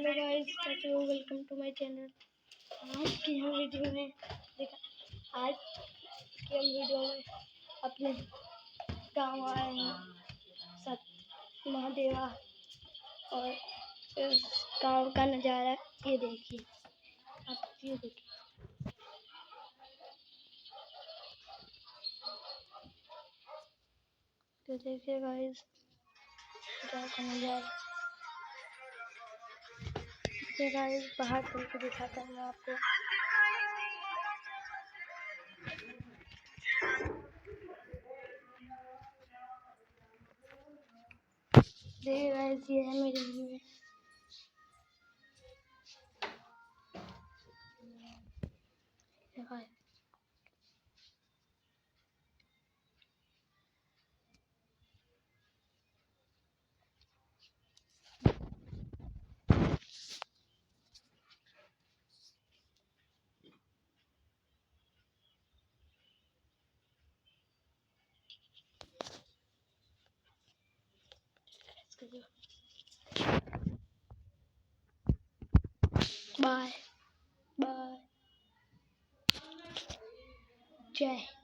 Hello guys, कैसे हो? Welcome to my channel. आज की हम वीडियो में अपने गाँव आए हैं सत महादेवा, और इस गाँव का नज़ारा ये देखिए, आप ये देखिए। तो देखिए गाइस, गाँव का नज़ारा। ये गाइस बाहर चल के दिखाता हूँ आपको। देखिए गाइस, ये है मेरे लिए गाइस। बाय बाय, जय।